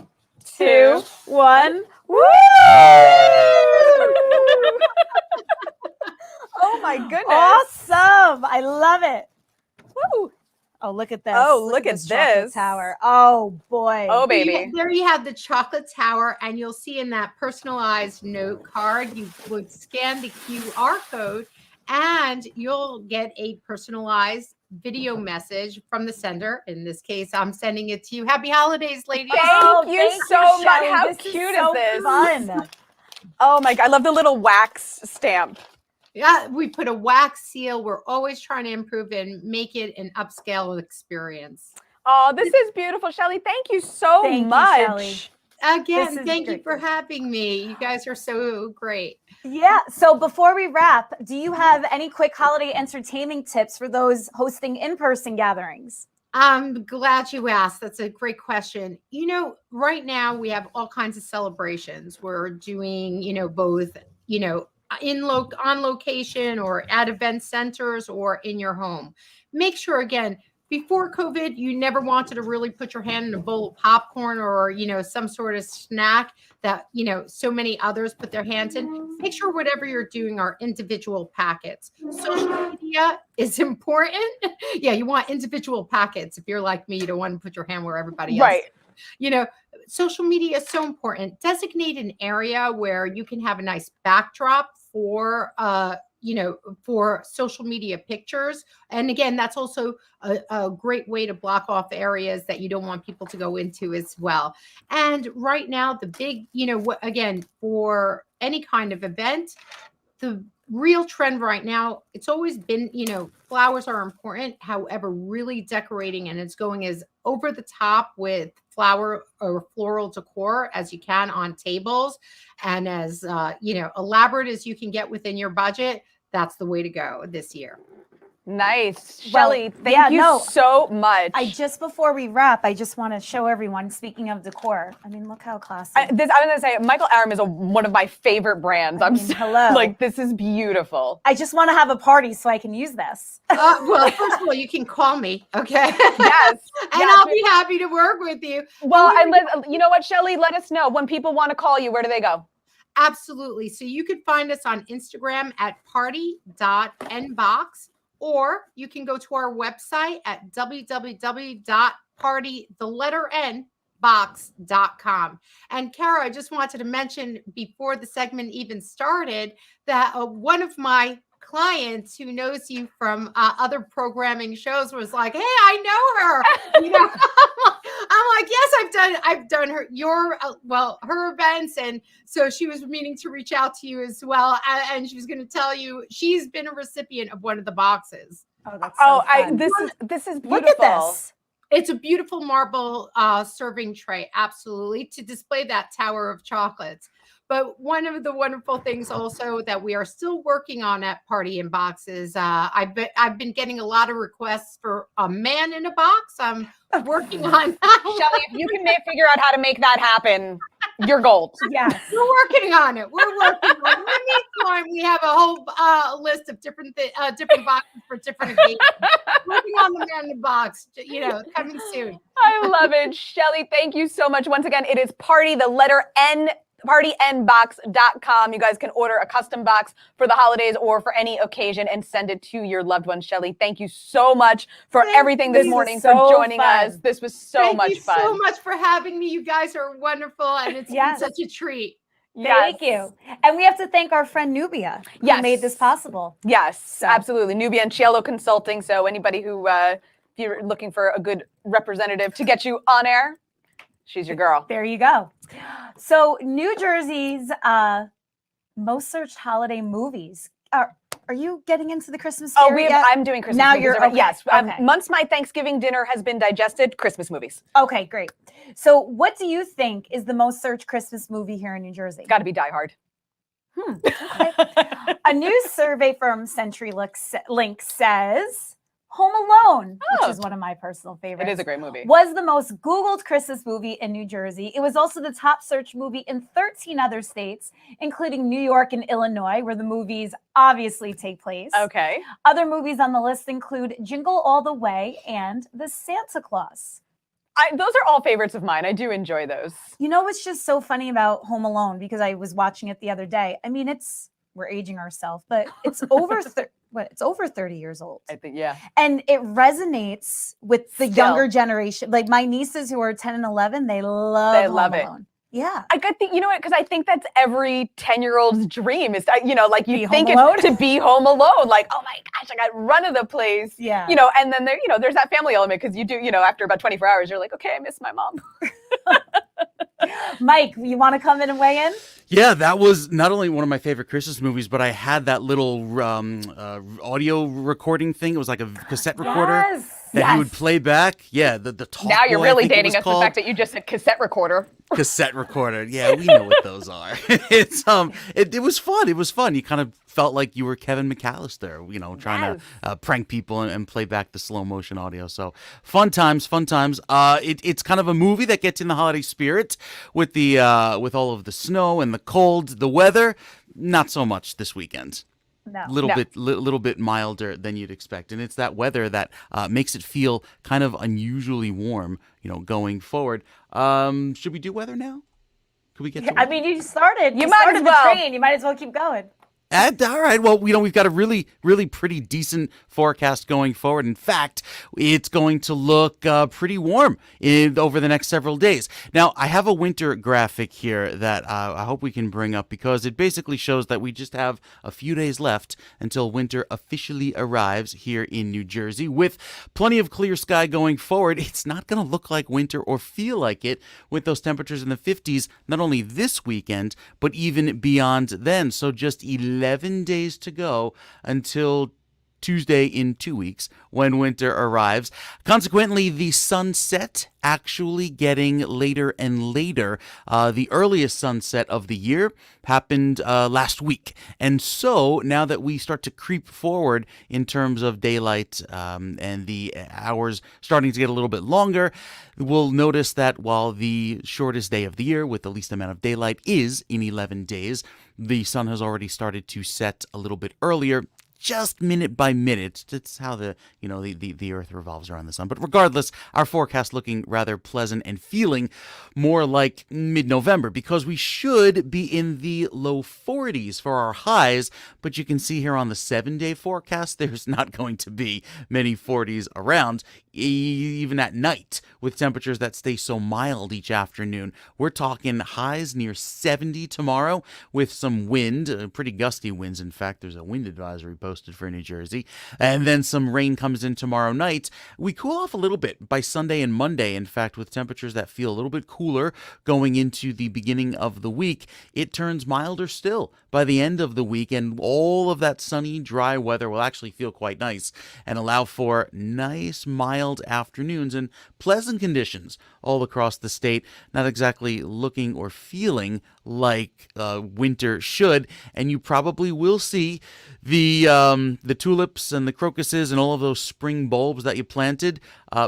A: 2, 1. Woo!
C: Oh my goodness.
A: Awesome. I love it. Woo. Oh, look at this.
C: Oh, look at
A: this chocolate
C: this
A: tower. Oh boy.
C: Oh, baby.
O: There you have the chocolate tower, and you'll see in that personalized note card, you would scan the QR code and you'll get a personalized video message from the sender. In this case, I'm sending it to you. Happy holidays, ladies.
C: Thank you so much. How cute is this?
A: Fun.
C: Oh my God. I love the little wax stamp.
O: Yeah, we put a wax seal. We're always trying to improve and make it an upscale experience.
C: Oh, this is beautiful, Shelly. Thank you so much.
A: You, Shelley.
O: Again, thank you for having me. You guys are so great.
A: Yeah. So before we wrap, do you have any quick holiday entertainment tips for those hosting in-person gatherings?
O: I'm glad you asked. That's a great question. Right now we have all kinds of celebrations. We're doing, both, on location or at event centers or in your home. Make sure, again, before COVID, you never wanted to really put your hand in a bowl of popcorn or, some sort of snack that, so many others put their hands in. Make sure whatever you're doing are individual packets. Social media is important. Yeah, you want individual packets. If you're like me, you don't want to put your hand where everybody else.
C: Right.
O: Social media is so important. Designate an area where you can have a nice backdrop for for social media pictures. And again, that's also a great way to block off areas that you don't want people to go into as well. And right now, the big, again, for any kind of event, the real trend right now, it's always been, flowers are important. However, really decorating and it's going as over the top with flower or floral decor as you can on tables and as, elaborate as you can get within your budget. That's the way to go this year.
C: Nice. Shelly, thank you so much.
A: Before we wrap, I just want to show everyone, speaking of decor, I mean, look how classy.
C: I was going to say, Michael Aram is one of my favorite brands.
A: Hello.
C: This is beautiful.
A: I just want to have a party so I can use this.
O: Well, first of all, you can call me, okay?
C: Yes.
O: And I'll be happy to work with you.
C: Well, you know what, Shelly? Let us know. When people want to call you, where do they go?
O: Absolutely. So you could find us on Instagram at party.nbox. Or you can go to our website at www.party.box.com. And Kara, I just wanted to mention before the segment even started that one of my clients who knows you from other programming shows was like, "Hey, I know her." I'm like, "Yes, I've done her her events," and so she was meaning to reach out to you as well, and she was going to tell you she's been a recipient of one of the boxes.
A: Oh, that's so fun.
C: This is beautiful.
A: Look at this.
O: It's a beautiful marble serving tray, absolutely, to display that tower of chocolates. But one of the wonderful things also that we are still working on at Party in Boxes, I've been getting a lot of requests for a man in a box. I'm working on that.
C: Shelly, if you can figure out how to make that happen, you're gold.
A: Yes.
O: We're working on it. We're working on it. In the meantime, we have a whole list of different boxes for different occasions. Working on the man in the box, coming soon.
C: I love it. Shelly, thank you so much. Once again, it is Party, the letter N, partynbox.com. You guys can order a custom box for the holidays or for any occasion and send it to your loved one. Shelly, thank you so much for everything this morning, for joining us. This was so much fun.
O: Thank you so much for having me. You guys are wonderful, and it's been such a treat.
A: Thank you. And we have to thank our friend Nubia who made this possible.
C: Yes, absolutely. Nubia and Cielo Consulting. So anybody who, if you're looking for a good representative to get you on air, she's your girl.
A: There you go. So New Jersey's most searched holiday movies. Are you getting into the Christmas spirit yet?
C: I'm doing Christmas
A: now
C: movies.
A: You're okay.
C: Yes.
A: Okay.
C: Once my Thanksgiving dinner has been digested, Christmas movies.
A: Okay, great. So what do you think is the most searched Christmas movie here in New Jersey?
C: Got to be Die Hard.
A: Okay. A new survey from CenturyLink says Home Alone, which is one of my personal favorites.
C: It is a great movie.
A: Was the most Googled Christmas movie in New Jersey. It was also the top search movie in 13 other states, including New York and Illinois, where the movies obviously take place.
C: Okay.
A: Other movies on the list include Jingle All the Way and The Santa Claus.
C: Those are all favorites of mine. I do enjoy those.
A: You know what's just so funny about Home Alone, because I was watching it the other day. I mean, we're aging ourselves, but it's over it's over 30 years old.
C: I think, yeah.
A: And it resonates with the younger generation. Like my nieces who are 10 and 11, they love Home Alone. Yeah.
C: I think, you know what, because I think that's every 10-year-old's dream is, like you think
A: it's
C: to be home alone. Like, oh my gosh, I got run of the place.
A: Yeah.
C: And then there's that family element because you do, after about 24 hours, you're like, okay, I miss my mom.
A: Mike, you want to come in and weigh in?
B: Yeah, that was not only one of my favorite Christmas movies, but I had that little audio recording thing. It was like a cassette recorder.
A: Yes.
B: that he would play back. Yeah, the Talk
C: Now you're
B: Boy, I
C: really
B: think it
C: dating
B: was
C: us.
B: called.
C: The fact that you just said cassette recorder.
B: Cassette recorder. Yeah, we know what those are. It was fun. It was fun. You kind of felt like you were Kevin McAllister, trying to prank people and play back the slow motion audio. So fun times. It's kind of a movie that gets in the holiday spirit with with all of the snow and the cold, the weather. Not so much this weekend.
A: No.
B: Little bit milder than you'd expect, and it's that weather that makes it feel kind of unusually warm, going forward. Should we do weather now? Could we get to
A: I mean, you started.
C: You might
A: started
C: as well.
A: the train. You might as well keep going.
B: All right. Well, we've got a really, really pretty decent forecast going forward. In fact, it's going to look pretty warm over the next several days. Now, I have a winter graphic here that I hope we can bring up because it basically shows that we just have a few days left until winter officially arrives here in New Jersey. With plenty of clear sky going forward, it's not going to look like winter or feel like it with those temperatures in the 50s, not only this weekend, but even beyond then. So just 11 days to go until Tuesday in 2 weeks when winter arrives. Consequently, the sunset actually getting later and later. The earliest sunset of the year happened last week. And so now that we start to creep forward in terms of daylight and the hours starting to get a little bit longer, we'll notice that while the shortest day of the year with the least amount of daylight is in 11 days, the sun has already started to set a little bit earlier, just minute by minute. That's how the earth revolves around the sun. But regardless, our forecast looking rather pleasant and feeling more like mid-November because we should be in the low 40s for our highs. But you can see here on the 7-day forecast, there's not going to be many 40s around, even at night, with temperatures that stay so mild each afternoon. We're talking highs near 70 tomorrow with some wind, pretty gusty winds. In fact, there's a wind advisory posted for New Jersey. And then some rain comes in tomorrow night. We cool off a little bit by Sunday and Monday, in fact, with temperatures that feel a little bit cooler going into the beginning of the week. It turns milder still by the end of the week, and all of that sunny, dry weather will actually feel quite nice and allow for nice, mild afternoons and pleasant conditions all across the state. Not exactly looking or feeling like winter should, and you probably will see the tulips and the crocuses and all of those spring bulbs that you planted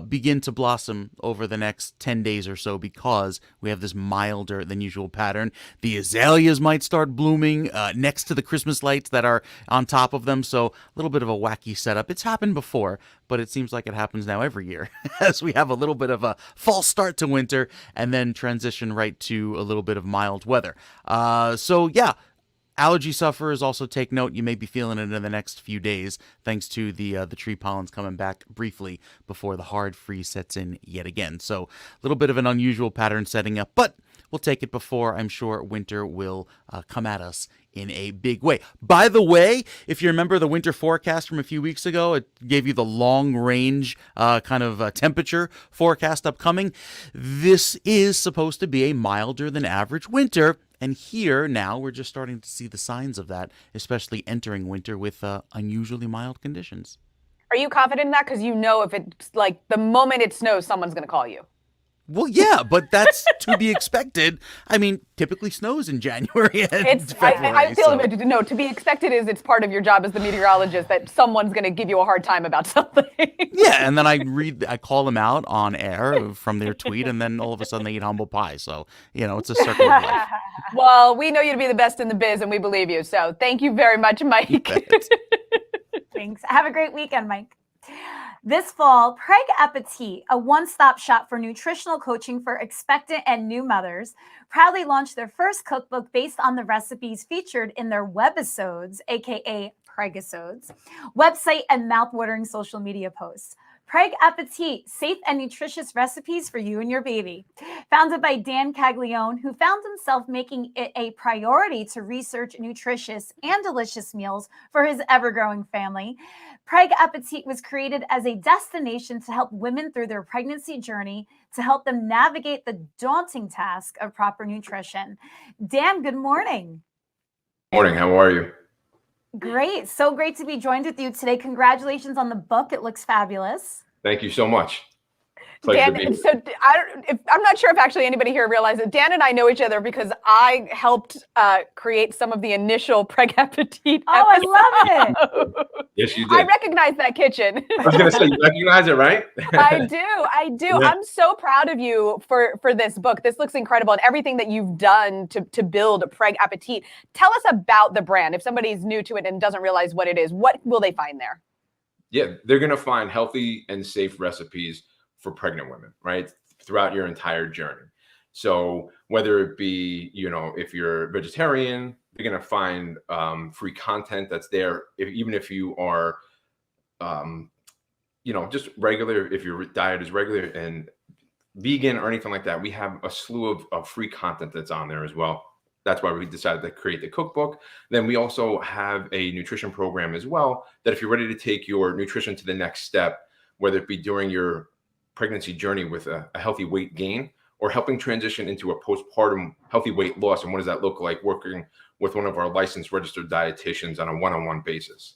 B: begin to blossom over the next 10 days or so because we have this milder than usual pattern. The azaleas might start blooming next to the Christmas lights that are on top of them, so a little bit of a wacky setup. It's happened before, but it seems like it happens now every year as we have a little bit of a false start to winter and then transition right to a little bit of mild weather. Allergy sufferers also take note. You may be feeling it in the next few days thanks to the tree pollens coming back briefly before the hard freeze sets in yet again. So a little bit of an unusual pattern setting up, but we'll take it before I'm sure winter will come at us in a big way. By the way, if you remember the winter forecast from a few weeks ago, it gave you the long range temperature forecast upcoming. This is supposed to be a milder than average winter. And here now we're just starting to see the signs of that, especially entering winter with unusually mild conditions.
C: Are you confident in that? Because you know if it's like the moment it snows, someone's going to call you.
B: Well, yeah, but that's to be expected. I mean, typically snows in January and February.
C: I feel no, to be expected is it's part of your job as the meteorologist that someone's going to give you a hard time about something.
B: Yeah, and then I call them out on air from their tweet, and then all of a sudden they eat humble pie. So, it's a circle of life.
C: Well, we know you to be the best in the biz, and we believe you. So thank you very much, Mike.
A: Thanks. Have a great weekend, Mike. This fall, Preg Appetit, a one-stop shop for nutritional coaching for expectant and new mothers, proudly launched their first cookbook based on the recipes featured in their webisodes, aka Pregisodes, website and mouthwatering social media posts. Preg Appetit, safe and nutritious recipes for you and your baby. Founded by Dan Caglione, who found himself making it a priority to research nutritious and delicious meals for his ever-growing family, Preg Appetit was created as a destination to help women through their pregnancy journey to help them navigate the daunting task of proper nutrition. Dan, good morning.
P: Morning, how are you?
A: Great. So great to be joined with you today. Congratulations on the book. It looks fabulous.
P: Thank you so much. Pleasure to be
C: Dan,
P: here.
C: so I'm not sure if actually anybody here realizes Dan and I know each other because I helped create some of the initial Preg Appetit.
A: Oh, I love it.
P: Yes, you
C: I
P: did.
C: recognize that kitchen.
P: I was going to say, you recognize it, right?
C: I do.
P: Yeah.
C: I'm so proud of you for this book. This looks incredible, and everything that you've done to build Preg Appetit. Tell us about the brand. If somebody's new to it and doesn't realize what it is, what will they find there?
P: Yeah, they're going to find healthy and safe recipes for pregnant women, right? Throughout your entire journey. So whether it be, if you're vegetarian, you're going to find free content that's there. Even if you are, just regular, if your diet is regular and vegan or anything like that, we have a slew of free content that's on there as well. That's why we decided to create the cookbook. Then we also have a nutrition program as well, that if you're ready to take your nutrition to the next step, whether it be during your pregnancy journey with a healthy weight gain or helping transition into a postpartum healthy weight loss. And what does that look like? Working with one of our licensed registered dietitians on a one-on-one basis.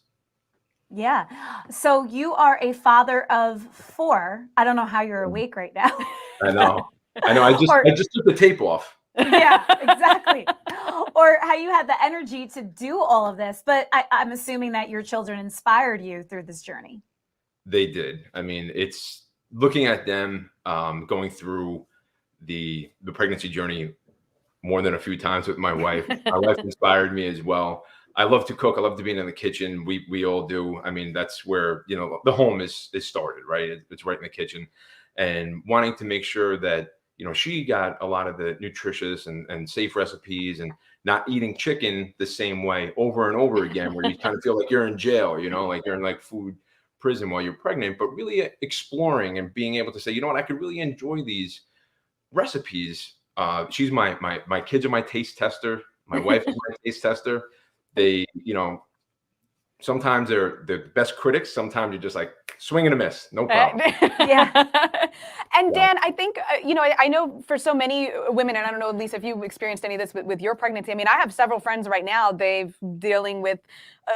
A: Yeah. So you are a father of 4. I don't know how you're awake right now.
P: I know. I just took the tape off.
A: Yeah, exactly. Or how you had the energy to do all of this. But I'm assuming that your children inspired you through this journey.
P: They did. I mean, it's looking at them going through the pregnancy journey more than a few times with my wife. My wife inspired me as well. I love to cook. I love to be in the kitchen. We all do. I mean, that's where, the home is started, right? It's right in the kitchen. And wanting to make sure that, she got a lot of the nutritious and safe recipes and not eating chicken the same way over and over again, where you kind of feel like you're in jail, like you're in like food prison while you're pregnant, but really exploring and being able to say, I could really enjoy these recipes. She's my kids are my taste tester. My wife is my taste tester. They, sometimes they're the best critics. Sometimes you're just like swing and a miss, no problem.
C: Yeah. And Dan, I think, I know for so many women, and I don't know, Lisa, if you've experienced any of this with your pregnancy. I mean, I have several friends right now, they've dealing with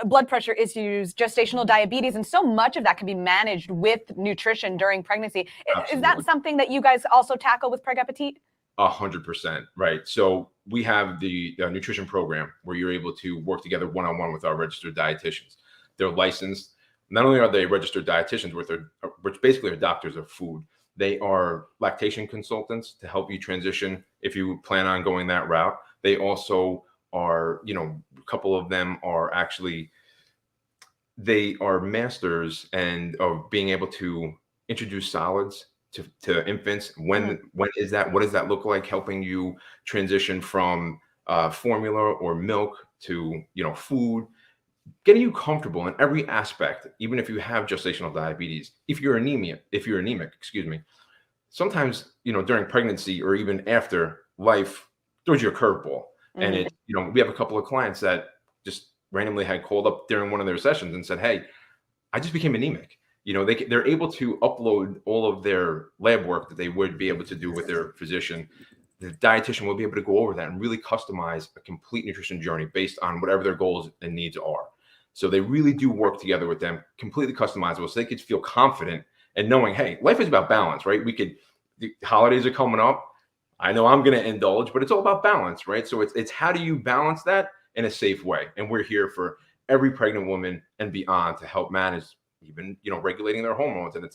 C: blood pressure issues, gestational diabetes, and so much of that can be managed with nutrition during pregnancy.
P: Absolutely.
C: Is that something that you guys also tackle with Preg Appetit?
P: 100%, right. So we have the nutrition program where you're able to work together one-on-one with our registered dietitians. They're licensed. Not only are they registered dietitians, which basically are doctors of food, they are lactation consultants to help you transition if you plan on going that route. They also are, a couple of them are actually, they are masters and of being able to introduce solids to infants. When is that? What does that look like? Helping you transition from formula or milk to food, getting you comfortable in every aspect. Even if you have gestational diabetes, if you're anemic, excuse me. Sometimes during pregnancy or even after, life throws you a curveball, and it we have a couple of clients that just randomly had called up during one of their sessions and said, "Hey, I just became anemic." They're able to upload all of their lab work that they would be able to do with their physician. The dietitian will be able to go over that and really customize a complete nutrition journey based on whatever their goals and needs are. So they really do work together with them, completely customizable, so they could feel confident and knowing, hey, life is about balance, right? The holidays are coming up. I know I'm going to indulge, but it's all about balance, right? So it's how do you balance that in a safe way? And we're here for every pregnant woman and beyond to help manage even, regulating their hormones. And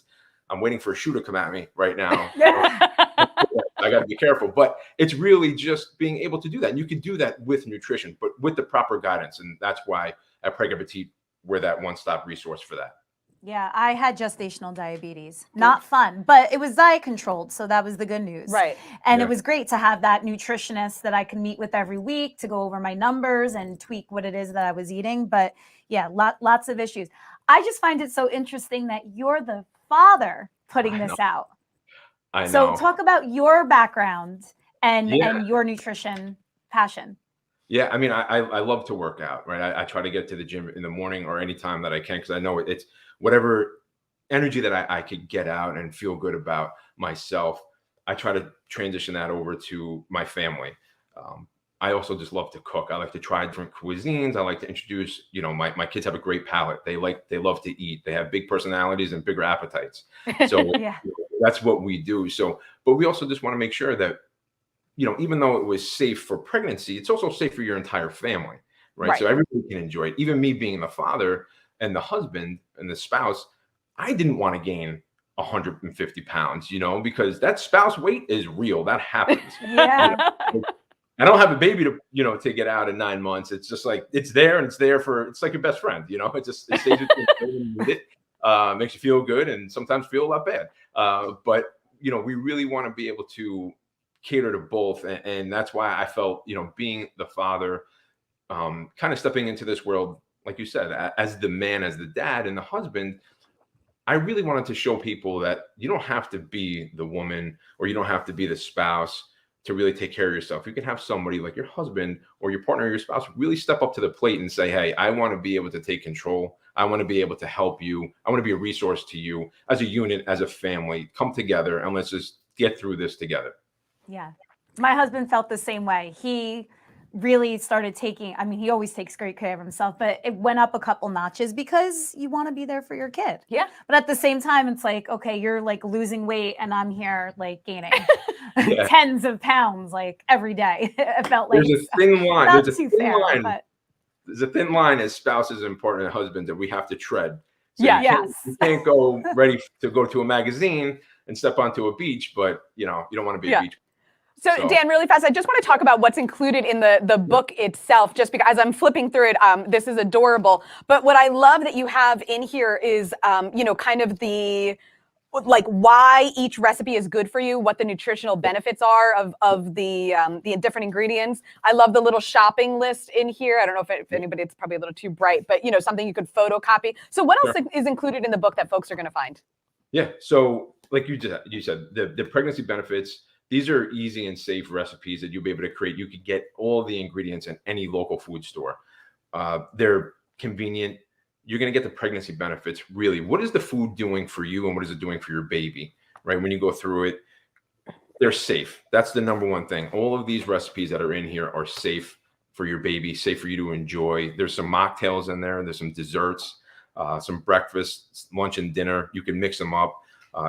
P: I'm waiting for a shoe to come at me right now. I got to be careful, but it's really just being able to do that. And you can do that with nutrition, but with the proper guidance. And that's why at Preg Appetit, we're that one-stop resource for that.
A: Yeah, I had gestational diabetes. Not fun, but it was diet controlled, so that was the good news.
C: Right.
A: And it was great to have that nutritionist that I could meet with every week to go over my numbers and tweak what it is that I was eating. But yeah, lots of issues. I just find it so interesting that you're the father putting this out.
P: I know.
A: So talk about your background and your nutrition passion.
P: Yeah, I mean, I love to work out, right? I try to get to the gym in the morning or anytime that I can, because I know it's whatever energy that I could get out and feel good about myself. I try to transition that over to my family. I also just love to cook. I like to try different cuisines. I like to introduce, my kids have a great palate. They love to eat. They have big personalities and bigger appetites. So
A: Yeah.
P: that's what we do. So, but we also just want to make sure that, even though it was safe for pregnancy, it's also safe for your entire family, right? So everybody can enjoy it. Even me being the father and the husband and the spouse, I didn't want to gain 150 pounds, because that spouse weight is real. That happens.
A: Yeah.
P: I don't have a baby to get out in 9 months. It's just like, it's there and it's like your best friend, it stays with you when you need it, makes you feel good and sometimes feel a lot bad. But we really want to be able to cater to both. And that's why I felt, being the father, kind of stepping into this world, like you said, as the man, as the dad and the husband, I really wanted to show people that you don't have to be the woman or you don't have to be the spouse to really take care of yourself. You can have somebody like your husband or your partner or your spouse really step up to the plate and say, hey, I want to be able to take control. I want to be able to help you. I want to be a resource to you as a unit, as a family. Come together and let's just get through this together.
A: Yeah. My husband felt the same way. He really started taking, he always takes great care of himself, but it went up a couple notches because you want to be there for your kid.
C: Yeah.
A: But at the same time, it's like, okay, you're like losing weight and I'm here like gaining tens of pounds like every day. It felt like
P: there's a thin line.
A: Not
P: There's a
A: too
P: thin
A: fair,
P: line.
A: but
P: There's a thin line as spouses and partner and husband that we have to tread. So
A: yes.
P: You can't go ready to go to a magazine and step onto a beach, but you don't want to be a beach.
C: So Dan, really fast, I just want to talk about what's included in the book itself, just because as I'm flipping through it, this is adorable. But what I love that you have in here is, kind of the, like why each recipe is good for you, what the nutritional benefits are of the different ingredients. I love the little shopping list in here. I don't know if anybody, it's probably a little too bright, but something you could photocopy. So what else is included in the book that folks are going to find?
P: Yeah. So like you said, the pregnancy benefits, these are easy and safe recipes that you'll be able to create. You could get all the ingredients in any local food store. They're convenient. You're going to get the pregnancy benefits. Really, what is the food doing for you and what is it doing for your baby, right? When you go through it, they're safe. That's the number one thing. All of these recipes that are in here are safe for your baby, safe for you to enjoy. There's some mocktails in there. There's some desserts, some breakfast, lunch, and dinner. You can mix them up.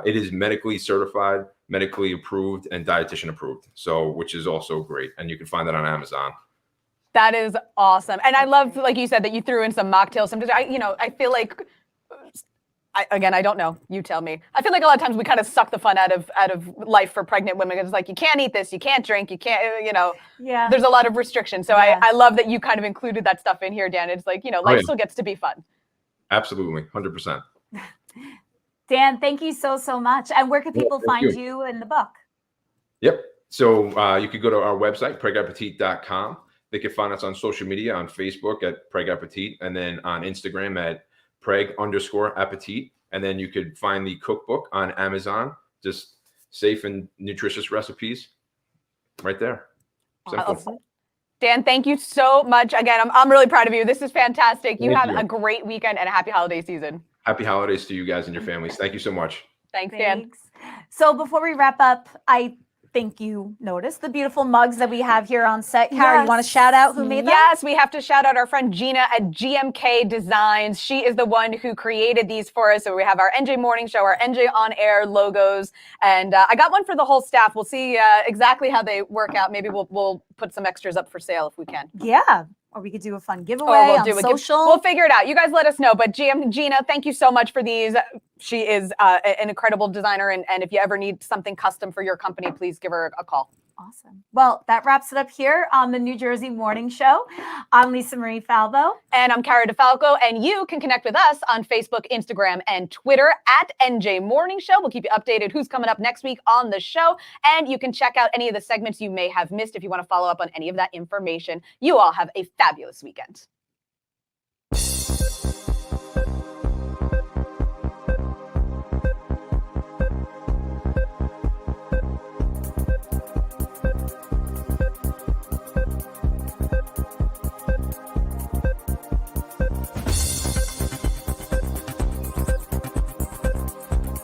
P: It is medically certified, medically approved, and dietitian approved. So, which is also great. And you can find that on Amazon.
C: That is awesome. And I love, like you said, that you threw in some mocktails. Sometimes I feel like, I don't know. You tell me. I feel like a lot of times we kind of suck the fun out of life for pregnant women. It's like, you can't eat this, you can't drink, you can't,
A: Yeah.
C: There's a lot of restrictions. So I love that you kind of included that stuff in here, Dan. It's like, life still gets to be fun.
P: Absolutely. 100%.
A: Dan, thank you so much. And where can people find you in the book?
P: Yep. So you could go to our website, pregappetit.com. They can find us on social media, on Facebook at Preg Appetit, and then on Instagram at Preg_appetit. And then you could find the cookbook on Amazon, just safe and nutritious recipes right there. Simple.
C: Awesome. Dan, thank you so much. Again, I'm really proud of you. This is fantastic. You have a great weekend and a happy holiday season.
P: Happy holidays to you guys and your families. Thank you so much.
C: Thanks, Dan.
A: So before we wrap up, I think you noticed the beautiful mugs that we have here on set. Kara, you want to shout out who made them?
C: Yes, we have to shout out our friend Gina at GMK Designs. She is the one who created these for us. So we have our NJ Morning Show, our NJ On Air logos. And I got one for the whole staff. We'll see exactly how they work out. Maybe we'll put some extras up for sale if we can.
A: Yeah. Or we could do a fun giveaway on social.
C: We'll figure it out. You guys let us know. But Gina, thank you so much for these. She is an incredible designer. And if you ever need something custom for your company, please give her a call.
A: Awesome. Well, that wraps it up here on the New Jersey Morning Show. I'm Lisa Marie Falvo.
C: And I'm Kara DeFalco. And you can connect with us on Facebook, Instagram, and Twitter at NJ Morning Show. We'll keep you updated who's coming up next week on the show. And you can check out any of the segments you may have missed if you want to follow up on any of that information. You all have a fabulous weekend.